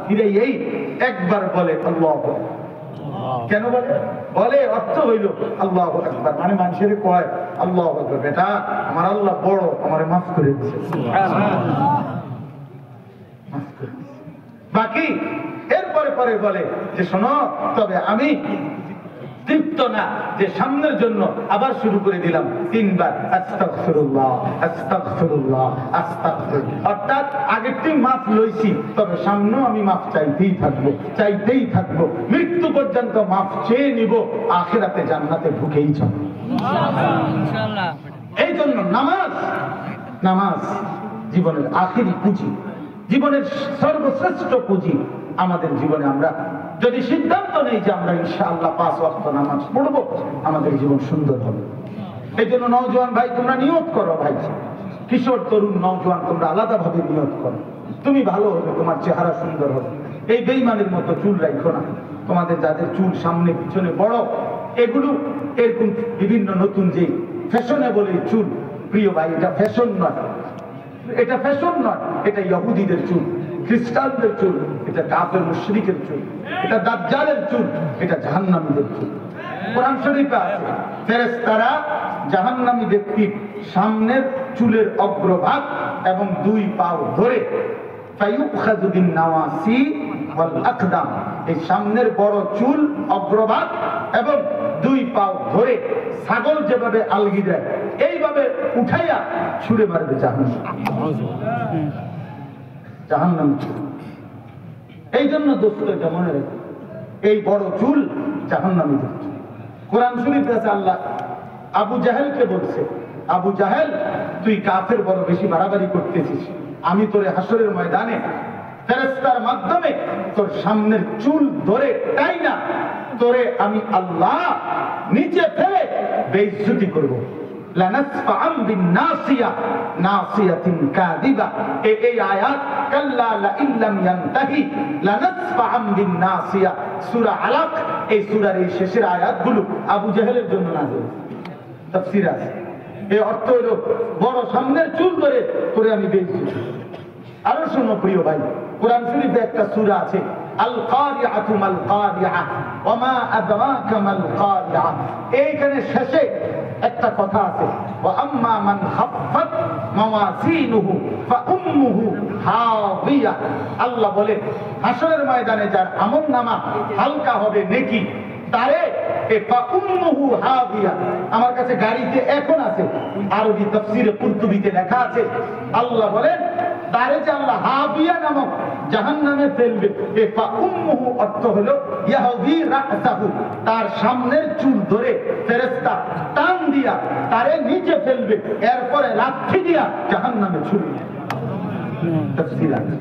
ফিরে এই একবার বলে আল্লাহু আকবার। কেন বলে? বলে অর্থ হইল আল্লাহু আকবার, মানে মানুষের কয় আল্লাহু আকবার, বেটা আমার আল্লাহ বড়, আমারে মাফ করে দিয়েছে, বাকি এরপরে পরে বলে যে শোনো, তবে আমি তৃপ্ত না যে সামনের জন্য আবার শুরু করে দিলাম 3 বার আস্তাগফিরুল্লাহ আস্তাগফিরুল্লাহ আস্তাগফিরুল্লাহ, অর্থাৎ আগেরটি মাফ লইছি, তবে সামনেও আমি মাফ চাইতেই থাকবো, মৃত্যু পর্যন্ত মাফ চেয়ে নিব, আখিরাতে জান্নাতে ঢুকেই যাব ইনশাআল্লাহ। এই জন্য নামাজ জীবনের আখিরি পুঁজি, জীবনের সর্বশ্রেষ্ঠ পুঁজি। আমাদের জীবনে আমরা যদি সিদ্ধান্ত নেই যে আমরা ইনশাআল্লাহ 5 ওয়াক্ত নামাজ পড়বো, আমাদের জীবন সুন্দর হবে। এই জন্য নওজোয়ান ভাই তোমরা নিয়ত করো, ভাই কিশোর তরুণ নওজোয়ান তোমরা আলাদা ভাবে নিয়ত করো, তুমি ভালো হবে, তোমার চেহারা সুন্দর হবে। এই বেঈমানের মতো চুল রাখো না। তোমাদের যাদের চুল সামনে পিছনে বড়, এগুলো এরকম বিভিন্ন নতুন যে ফ্যাশনেবল এই চুল, প্রিয় ভাই এটা ফ্যাশন নয়, এটা ইহুদিদের চুল, খ্রিস্টানদের চুল, এটা কাফের মুশরিকের চুল, এটা দাজ্জালের চুল, এটা জাহান্নামীদের চুল। কোরআন শরীফে আছে ফেরেশতারা জাহান্নামী ব্যক্তির সামনের চুলের অগ্রভাগ এবং 2 পা ধরে ফায়ুখাযু বিন নাওয়াসি ওয়াল আকদাম, এই সামনের বড় চুল অগ্রভাগ এবং 2 পা ধরে ছাগল যেভাবে আলগি দেয় এইভাবে উঠাইয়া ছুঁড়ে মারবে জাহান্নাম। এই জন্য দোস্ত এটা মনে রেখো, এই বড় চুল জাহান্নামীদের চুল। কোরআন শরীফে আছে আল্লাহ আবু জাহেলকে বলছে, আবু জাহেল তুই কাফের বড় বেশি বাড়াবাড়ি করতেছিস, আমি তোরে হাসরের ময়দানে ফেরেশতার মাধ্যমে তোর সামনের চুল ধরে তাই না তোরে আমি আল্লাহ নিচে ফেলে বেইজ্জতি করব। লানাসফাআন বিন-নাসিয়া নাসিয়াতিন কাযিবা, এই আয়াত কাল্লা লা ইল্লাম ইয়ানতাহি লানাসফাআন বিন-নাসিয়া, সূরা আলাক, এই সূরার এই শেষের আয়াতগুলো আবু জাহেলের জন্য নাযিল। তাফসীর আছে, এই অর্থ হলো বড় সামনের চুল ধরে তোরে আমি বেইজ্জতি। আরো শোনো প্রিয় ভাই, কোরআন শরীফে একটা সূরা আছে আল কারিআতু মাল কারিআ ওয়া মা আদরাকা মাল কারিআ, এইখানে শেষে একটা কথা আছে ওয়া আম্মা মান খাফফাত মাওয়াজিনুহু ফাউম্মুহু হাবিয়া। আল্লাহ বলে হাসরের ময়দানে যার আমলনামা হালকা হবে নেকি তারে ফাউম্মুহু হাবিয়া, আমার কাছে গাড়িতে এখন আছে আরবি তাফসীরে কুরতুবিতে লেখা আছে, আল্লাহ বলেন তারে যে আল্লাহ হাবিয়া নামক জাহান্নামে ফেলবে, ফাউম্মুহু অর্থ হলো ইয়াহবি রাসাহু, তার সামনের চুল ধরে ফেরেশতা টান দিয়া তারে নিচে ফেলবে, এরপরে লাঠি দিয়া জাহান্নামে ছুড়বে। তাফসীর আছে।